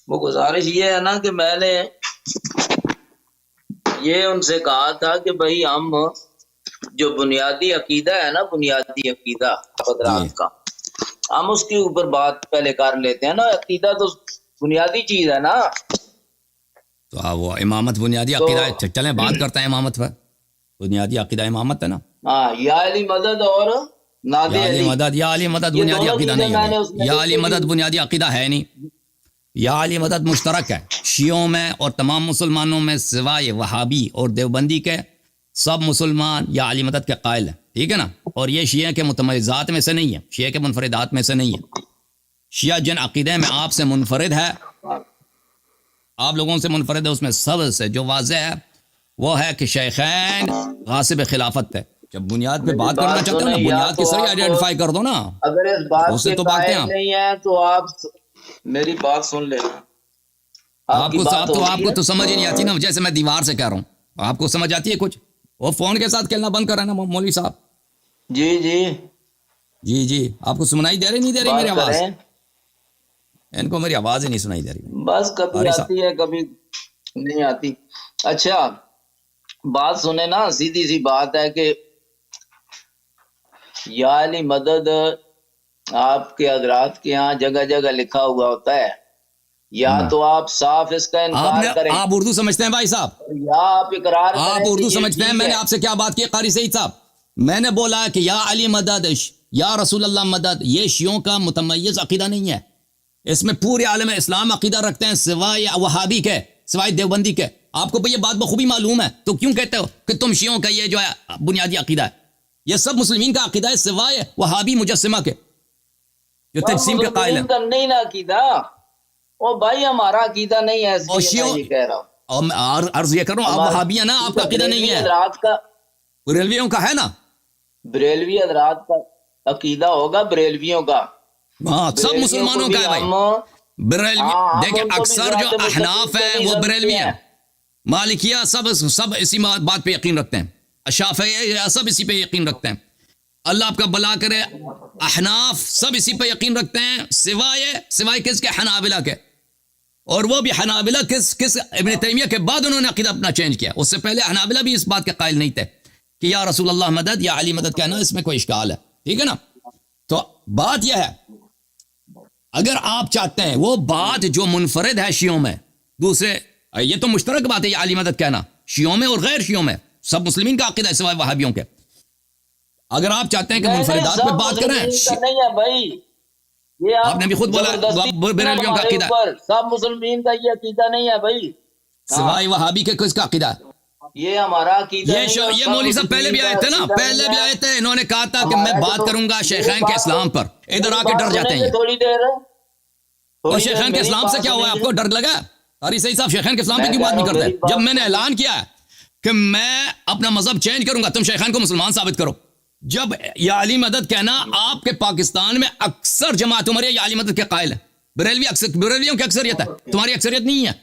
وہ گزارش یہ ہے نا کہ میں نے یہ ان سے کہا تھا کہ بھائی ہم جو بنیادی عقیدہ ہے نا، بنیادی عقیدہ جی حضرات کا، ہم اس کے اوپر بات پہلے کر لیتے ہیں نا۔ عقیدہ تو بنیادی چیز ہے نا۔ تو وہ امامت بنیادی تو عقیدہ ہے، چلیں بات کرتے ہیں امامت پر۔ بنیادی عقیدہ امامت ہے نا۔ ہاں، یا علی مدد اور ناد یا علی علی، مدد، یا علی مدد یہ بنیادی دونوں عقیدہ چیزیں نہیں ہے میں بھائی۔ نے اس میں یا علی لکھی مدد تھی۔ بنیادی عقیدہ ہے نہیں۔ یا علی مدد مشترک ہے شیعوں میں اور تمام مسلمانوں میں سوائے وہابی اور دیوبندی کے۔ سب مسلمان یا علی مدد کے قائل ہیں، ٹھیک ہے نا۔ اور یہ شیعہ کے متمیزات میں سے نہیں ہے، شیعہ کے منفردات میں سے نہیں ہے۔ شیعہ جن عقیدے میں آپ سے منفرد ہے، آپ لوگوں سے منفرد ہے، اس میں سب سے جو واضح ہے وہ ہے کہ شیخین غاصب خلافت ہے۔ جب بنیاد پہ میری بات کرنا بات چاہتے ہو نا، سنیں، یا بنیاد کی تو صحیح آپ آئیڈینٹیفائی کر دو نا، اگر اس بات اس سے کے تو بھاگتے ہیں قائل آپ۔ نہیں ہیں تو آپ میری بات سن لیں۔ آپ کی بات ہو آپ رہی کو ہے۔ تو سمجھ ہی نہیں آتی نا، جیسے میں دیوار سے کہہ رہا ہوں، آپ کو سمجھ آتی ہے کچھ؟ وہ فون کے ساتھ کھیلنا بند کر رہے ہیں نا مولوی صاحب۔ جی جی، جی جی، آپ کو سنائی دے رہی نہیں دے رہی میری بات آواز؟ کریں۔ ان کو میری آواز ہی نہیں سنائی دے رہی بس کبھی قاری صاحب۔ آتی ہے کبھی نہیں آتی۔ اچھا بات سنیں نا، سیدھی سی بات ہے کہ یا علی مدد آپ کے حضرات کے ہاں جگہ جگہ لکھا ہوا ہوتا ہے، یا تو آپ صاف اس کا انکار کریں آپ اردو سمجھتے ہیں بھائی صاحب؟ یا آپ اقرار آپ کریں کہ اردو یہ سمجھتے ہیں؟ ٹھیک میں نے ہے۔ آپ سے کیا بات کی قاری سعید صاحب؟ میں نے بولا کہ یا علی مدد، یا رسول اللہ مدد، یہ شیعوں کا متمیز عقیدہ نہیں ہے۔ اس میں پورے عالم اسلام عقیدہ رکھتے ہیں سوائے وہابی کے، سوائے دیوبندی کے۔ آپ کو یہ بات بخوبی معلوم ہے، تو کیوں کہتے ہو کہ تم شیعوں کا یہ جو ہے بنیادی عقیدہ ہے؟ یہ سب مسلمین کا عقیدہ ہے سوائے وہابی مجسمہ کے، جو سب تجسیم کے قائل ہیں۔ مسلمین کا نہیں نا عقیدہ، او بھائی ہمارا عقیدہ نہیں ہے، اس اور لیے میں شیعوں، یہ کہہ رہا ہوں۔ اور عرض یہ کروں، آپ وہابی ہیں نا، آپ کا عقیدہ نہیں بریلوی ہے، حضرات کا، بریلویوں کا ہے نا۔ بریلوی حضرات کا عقیدہ ہوگا بریلویوں کا۔ ہاں، سب بریلویوں کو مسلمانوں کا بھی ہے بھائی۔ ہم، بریلوی ہاں ہم دیکھیں، ان کو بھی اکثر جو ذات احناف مقدس سے ہیں نہیں وہ سمجھتے بریلوی ہیں، مالکیہ سب اسی بات پہ یقین رکھتے ہیں، شافعی سب اسی پہ یقین رکھتے ہیں، اللہ آپ کا بلا کرے۔ احناف سب اسی پہ یقین رکھتے ہیں سوائے کس کے؟ حنابلہ کے۔ اور وہ بھی حنابلہ کس ابن تیمیہ کے بعد انہوں نے عقیدہ اپنا چینج کیا، اس سے پہلے حنابلہ بھی اس بات کے قائل نہیں تھے کہ یا رسول اللہ مدد یا علی مدد کہنا اس میں کوئی اشکال ہے، ٹھیک ہے نا۔ تو بات یہ ہے، اگر آپ چاہتے ہیں وہ بات جو منفرد ہے شیعوں میں، دوسرے یہ تو مشترک بات ہے یہ علی مدد کہنا شیعوں میں اور غیر شیعوں میں، سب مسلمین کا عقیدہ ہے سوائے وہابیوں کے۔ اگر آپ چاہتے ہیں کہ نہیں نہیں، منفردات پہ سب بات کریں، مسلمین کا نہیں ہے بھائی، یہ آپ نے بھی خود بولا زبردستی نہ بریلویوں کا ہمارے عقیدہ اوپر، سب مسلمین کا یہ عقیدہ نہیں ہے بھائی۔ ہاں، سوائے وہابی کے کس کا عقیدہ ہے؟ یہ ہمارا عقیدہ نہیں ہے، اور یہ سب مولوی صاحب پہلے مسلمین بھی کا آئے تھے نا، عقیدہ نہیں پہلے بھی ہے۔ آئے تھے، انہوں نے کہا تھا کہ میں ہمارا بات جو، کروں گا میری شیخین کے بات تو، اسلام پر، ادھر میری آ کے بات ڈر جاتے سنیں ہیں گے یہ۔ تھوڑی دیر، اور تھوڑی دیر شیخین کے میری اسلام سے بات کیا ہوا ہے؟ سنیں آپ گے۔ کو ڈر لگا؟ قاری صحیح صاحب شیخین کے اسلام پہ میں کیوں کہہ بات رہا نہیں ہوں کرتے؟ میری جب بات میں نے سنیں۔ اعلان کیا ہے کہ میں اپنا مذہب چینج کروں گا، تم شیخین کو مسلمان ثابت کرو۔ جب یا علی مدد کہنا، آپ کے پاکستان میں اکثر جماعت عمریہ یا علی مدد کے قائل ہیں، بریلویوں کی اکثریت ہے، تمہاری اکثریت نہیں ہے۔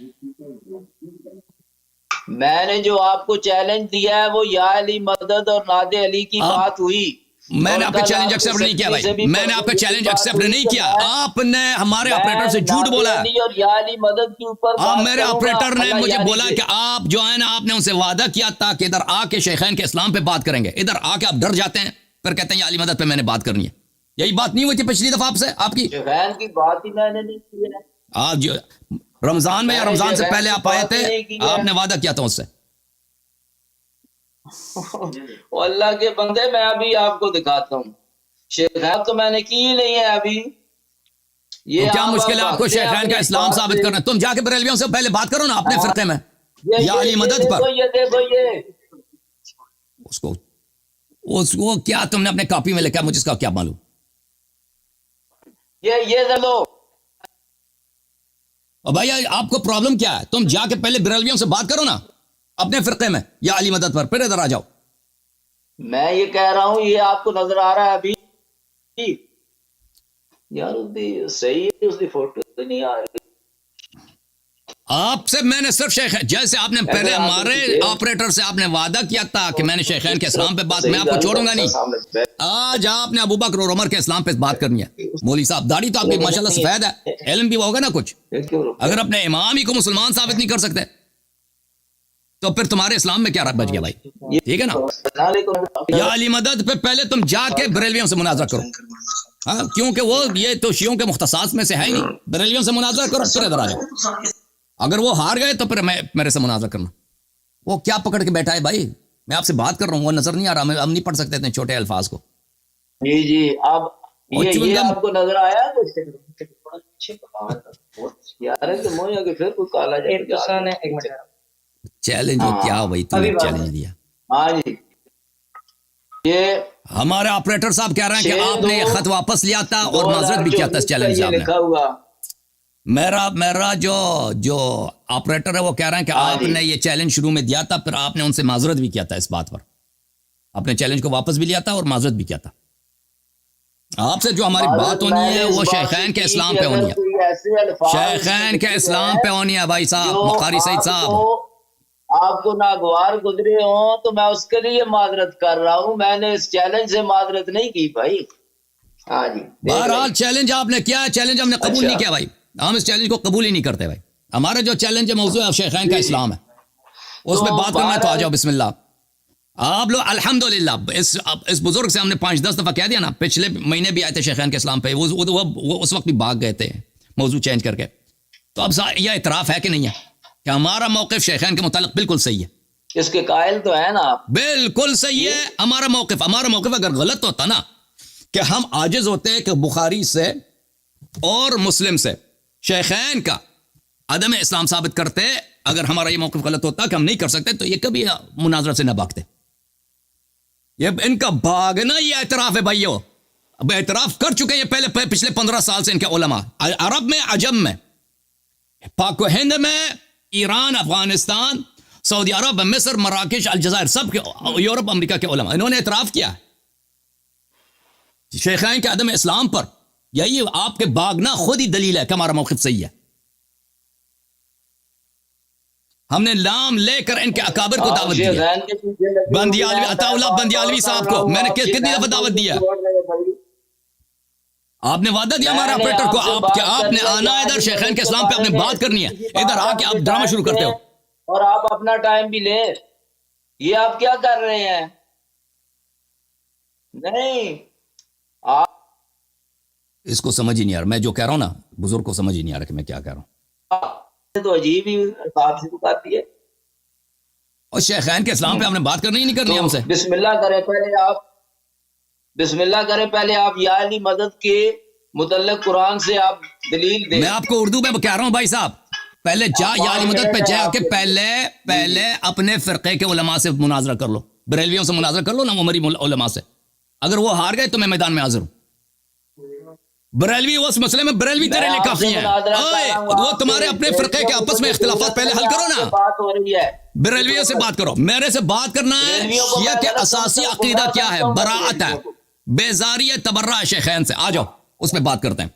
میں نے جو آپ کو چیلنج دیا ہے وہ یا علی مدد اور ناد علی کی آپ، بات ہوئی، میں اور نے آپ کا کل چیلنج آپ کے ایکسیپٹ نہیں کیا سیکرٹری بھائی، سے بھی میں نے آپ کا پرسوں یہی چیلنج بات ایکسیپٹ ہوئی نہیں کہ کیا، آپ نے ہمارے آپریٹر سے میں جھوٹ ناد بولا ہے۔ علی اور یا علی مدد کے اوپر آپ بات میرے کروں گا آپریٹر نے اللہ مجھے یاری بولا سے۔ کہ آپ جو ہے نا، آپ نے ان سے وعدہ کیا تھا کہ ادھر آ کے شیخین کے اسلام پہ بات کریں گے، ادھر آ کے آپ ڈر جاتے ہیں، پھر کہتے ہیں یا علی مدد پہ میں نے بات کرنی ہے۔ یہی بات نہیں ہوئی تھی پچھلی دفعہ آپ سے، آپ کی؟ شیخین کی بات ہی میں نے نہیں کی ہے، آپ جو رمضان میں یا میں نے رمضان سے شیخین پہلے کی آپ آئے بات تھے، ہی نہیں کی ہے۔ آپ نے وعدہ کیا تھا اس سے۔ وہ اللہ کے بندے، میں ابھی آپ کو دکھاتا ہوں، شیخین تو میں نے کی ہی نہیں ہے ابھی، تو یہ کیا آپ مشکل ہے آپ کو بھاگتے ہیں شیخین کا اپنی اس اسلام بات ثابت سے۔ کرنا؟ تم جا کے بریلویوں سے پہلے بات کرو نا اپنے فرقے میں یا علی یہ مدد پر۔ دیکھو، یہ دیکھو، اس کو کیا تم نے اپنے کاپی میں لکھا، مجھے اس کا کیا معلوم؟ یہ دیکھو، اور بھائی آپ کو پرابلم کیا ہے؟ تم جا کے پہلے بریلویوں سے بات کرو نا اپنے فرقے میں یا علی مدد پر، پھر ادھر آ جاؤ۔ میں یہ کہہ رہا ہوں، یہ آپ کو نظر آ رہا ہے ابھی؟ یار اس دی صحیح ہے، اس دی فوٹو نہیں آ رہی۔ آپ سے میں نے صرف شیخ جیسے آپ نے پہلے ہمارے آپریٹر سے آپ نے وعدہ کیا تھا کہ میں نے شیخین کے اسلام پہ بات میں آپ کو چھوڑوں گا نہیں. آج آپ نے ابو بکر اور عمر کے اسلام پہ بات کرنی ہے. مولوی صاحب داڑھی تو آپ کی ماشاءاللہ سفید ہے, علم بھی ہوگا نا کچھ. اگر اپنے امام ہی کو مسلمان ثابت نہیں کر سکتے تو پھر تمہارے اسلام میں کیا رب بچ گیا بھائی؟ ٹھیک ہے نا. یا علی مدد پہ پہلے تم جا کے بریلویوں سے مناظرہ کرو. ہاں کیونکہ وہ یہ تو شیعوں کے مختصاص میں سے ہے ہی نہیں. بریلویوں سے مناظرہ کرو پھر ادھر آ جاؤ. اگر وہ ہار گئے تو پھر میرے سے مناظرہ کرنا. وہ کیا پکڑ کے بیٹھا ہے بھائی؟ میں آپ سے بات کر رہا ہوں, وہ نظر نہیں آ رہا. ہم نہیں پڑھ سکتے اتنے چھوٹے الفاظ کو. جی جی اب یہ آپ کو نظر آیا چیلنج کیا بھائی تم نے چیلنج دیا؟ ہاں جی یہ ہمارے آپریٹر صاحب کہہ رہے ہیں کہ آپ نے یہ خط واپس لیا تھا اور معذرت بھی کیا تھا اس چیلنج سے. لکھا ہوا میرا جو آپریٹر ہے وہ کہہ رہے ہیں کہ آپ نے یہ چیلنج شروع میں دیا تھا, پھر آپ نے ان سے معذرت بھی کیا تھا اس بات پر. آپ نے چیلنج کو واپس بھی لیا تھا اور معذرت بھی کیا تھا. آپ سے جو ہماری بات ہونی ہے وہ شیخین کے اسلام پہ ہونی ہے. شیخین کے اسلام پہ ہونی ہے بھائی صاحب, مقاری سعید صاحب. آپ کو ناگوار گزرے ہوں تو میں اس کے لیے معذرت کر رہا ہوں, میں نے اس چیلنج سے معذرت نہیں کی بھائی. ہاں جی بہرحال چیلنج آپ نے کیا, چیلنج ہم نے قبول نہیں کیا بھائی. ہم اس چیلنج کو قبول ہی نہیں کرتے بھائی. ہمارا جو چیلنج ہے موضوع ہے شیخین کا اسلام ہے, اس پہ بات کرنا ہے تو آ جاؤ بسم اللہ. آپ لوگ الحمدللہ اس بزرگ سے ہم نے 5-10 دفعہ کہہ دیا نا, پچھلے مہینے بھی آئے تھے شیخین کے اسلام پہ, وہ اس وقت بھی بھاگ گئے تھے موضوع چینج کر کے. تو اب یہ اعتراف ہے کہ نہیں ہے کہ ہمارا موقف شیخین کے متعلق بالکل صحیح ہے؟ اس کے قائل تو ہے نا آپ. بالکل صحیح ہے ہمارا موقف اگر غلط ہوتا نا کہ ہم عاجز ہوتے کہ بخاری سے اور مسلم سے شیخین کا عدم اسلام ثابت کرتے, اگر ہمارا یہ موقف غلط ہوتا کہ ہم نہیں کر سکتے تو یہ کبھی مناظرہ سے نہ بھاگتے. یہ ان کا بھاگنا یہ اعتراف ہے بھائیو. اب اعتراف کر چکے ہیں پہلے پچھلے 15 سال سے ان کے علماء, عرب میں, عجم میں, پاک و ہند میں, ایران, افغانستان, سعودی عرب, مصر, مراکش, الجزائر, سب کے یورپ امریکہ کے علماء انہوں نے اعتراف کیا شیخین کے عدم اسلام پر. یہی آپ کے بھاگنا خود ہی دلیل ہے کہ ہمارا موقف صحیح ہے. ہم نے نام لے کر ان کے اکابر کو دعوت دی ہے. بندیالوی عطا اللہ بندیالوی صاحب کو میں نے کتنی دفعہ دعوت دیا. آپ نے وعدہ دیا ہمارے آپریٹر کو آپ نے آنا ہے ادھر شیخین کے اسلام پہ آپ نے بات کرنی ہے. ادھر آ کے آپ ڈرامہ شروع کرتے ہو اور آپ اپنا ٹائم بھی لیں. یہ آپ کیا کر رہے ہیں؟ نہیں آپ اس کو سمجھ ہی نہیں آ رہا. میں جو کہہ رہا ہوں نا بزرگ کو سمجھ ہی نہیں آ رہا کہ میں کیا کہہ رہا ہوں. تو عجیب ہی بات شروع کرتی ہے. اور شیخین کے اسلام پہ ہم نے بات کرنی ہی نہیں کرنی ہم سے. بسم اللہ کریں پہلے آپ, بسم اللہ کریں پہلے آپ یا علی مدد کے متعلق قرآن سے آپ دلیل دیں. میں آپ کو اردو میں کہہ رہا ہوں بھائی صاحب, پہلے یا علی مدد پہ جا کے پہلے اپنے فرقے کے علماء سے مناظرہ کر لو. بریلویوں سے مناظرہ کر لو نا, عمری علماء سے. اگر وہ ہار گئے تو میں میدان میں حاضر ہوں. بریلوی اس مسئلے میں بریلوی تیرے لیے کافی ہیں. وہ تمہارے اپنے فرقے کے آپس میں اختلافات پہلے حل کرو نا. بات ہو رہی ہے بریلویوں سے بات کرو, میرے سے بات کرنا ہے. شیعہ کے اساسی عقیدہ کیا ہے؟ براءت ہے, بیزاری ہے, تبرع ہے شیخین سے. آ جاؤ اس پہ بات کرتے ہیں.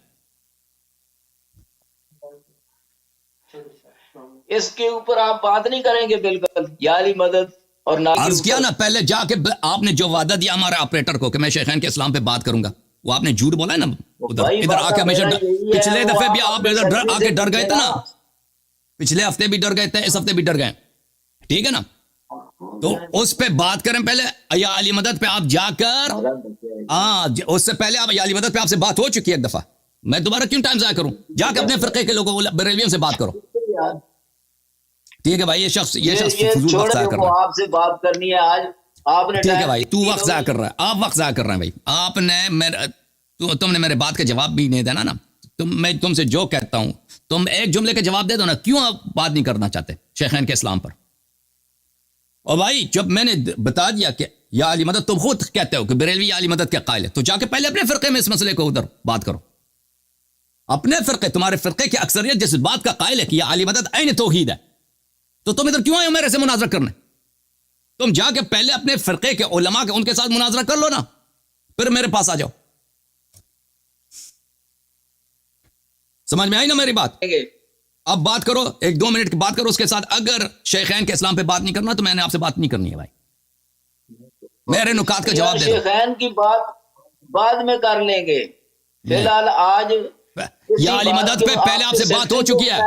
اس کے اوپر آپ بات نہیں کریں گے بالکل یا علی مدد اور عرض کیا نا پہلے جا کے آپ نے جو وعدہ دیا ہمارے آپریٹر کو کہ میں شیخین کے اسلام پہ بات کروں گا, وہ آپ نے جھوٹ بولا ہے نا. ادھر آ کے ہمیشہ پچھلے دفعے بھی آپ ادھر آ کے ڈر گئے تھے نا, پچھلے ہفتے بھی ڈر گئے تھے, اس ہفتے بھی ڈر گئے. ٹھیک ہے نا, تو اس پہ بات کریں پہلے. یا علی مدد پہ آپ جا کر, ہاں اس سے پہلے آپ یا علی مدد پہ آپ سے بات ہو چکی ہے ایک دفعہ. میں دوبارہ کیوں ٹائم ضائع کروں؟ جا کے اپنے فرقے کے لوگوں بریلویوں سے بات کرو. ٹھیک ہے بھائی, یہ شخص فضول وقت ضائع کر رہا ہے. آپ سے بات کرنی ہے آج آپ نے. ٹھیک ہے بھائی, تو وقت ضائع کر رہا ہے, آپ وقت ضائع کر رہے ہیں بھائی. آپ نے تم نے میرے بات کا جواب بھی نہیں دینا نا. میں تم سے جو کہتا ہوں تم ایک جملے کا جواب دے دو نا. کیوں آپ بات نہیں کرنا چاہتے شیخین کے اسلام پر؟ اور بھائی جب میں نے بتا دیا کہ یا علی مدد, تم خود کہتے ہو کہ بریلوی یا علی مدد کے قائل ہے, تو جا کے پہلے اپنے فرقے میں اس مسئلے کو ادھر بات کرو. اپنے فرقے, تمہارے فرقے کی اکثریت جس بات کا قائل ہے کہ یا علی مدد عین توحید ہے, تو تم ادھر کیوں آئے ہو میرے سے مناظرہ کرنے؟ تم جا کے پہلے اپنے فرقے کے علماء کے ان کے ساتھ مناظرہ کر لو نا, پھر میرے پاس آ جاؤ. سمجھ میں آئی نا میری بات؟ اب بات کرو، 1-2 منٹ کی بات کرو اس کے ساتھ. اگر شیخین کے اسلام پہ بات نہیں کرنا تو میں نے آپ سے بات نہیں کرنی ہے بھائی. میرے نکات کا جواب دے دو. شیخین کی بات بعد میں کر لیں گے، فی الحال آج یا علی مدد پہ پہلے آپ سے بات ہو چکی ہے.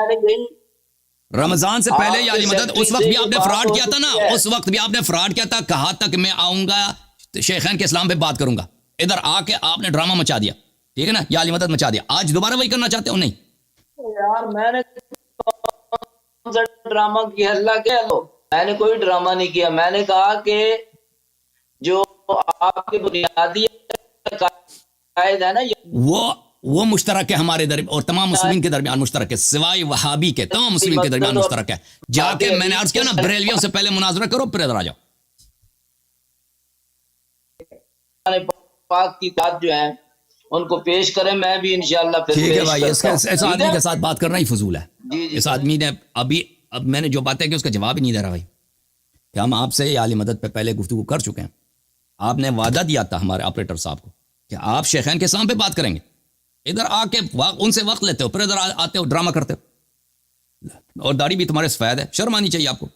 رمضان سے پہلے یا علی مدد اس وقت بھی آپ نے فراڈ کیا تھا نا، اس وقت بھی آپ نے فراڈ کیا تھا. کہا تھا کہ میں آؤں گا شیخین کے اسلام پہ بات کروں گا. ادھر آ کے آپ نے ڈرامہ مچا دیا، ٹھیک ہے نا، یا علی مدد مچا دیا. آج دوبارہ وہی کرنا چاہتے ہو؟ نہیں یار میں نے ڈرامہ کیا، اللہ کیا لو، میں نے کوئی ڈرامہ نہیں کیا. میں نے کہا کہ جو آپ کے بنیادی قائد ہے نا، وہ مشترک ہے ہمارے درمیان اور تمام مسلمین کے درمیان مشترک ہے، سوائے وہابی کے تمام مسلمین کے درمیان مشترک ہے. جا کے میں نے عرض کیا نا بریلویوں سے پہلے مناظرہ کرو پھر ادھر آ جاؤ. پاک کی بات جو ہے ان کو پیش کریں، میں بھی انشاءاللہ پھر ٹھیک ہے پیش بھائی. کرتا ہوں. اس آدمی کے ساتھ بات کرنا ہی فضول ہے. جی جی اس آدمی نے اب میں نے جو باتیں کی اس کا جواب ہی نہیں دے رہا بھائی. کہ ہم آپ سے یا علی مدد پہ پہلے گفتگو کر چکے ہیں. آپ نے وعدہ دیا تھا ہمارے آپریٹر صاحب کو کہ آپ شیخین کے اسلام پہ بات کریں گے. ادھر آ کے ان سے وقت لیتے ہو پھر ادھر آتے ہو ڈرامہ کرتے ہو. اور داڑھی بھی تمہارے سفید ہے، شرم آنی چاہیے آپ کو.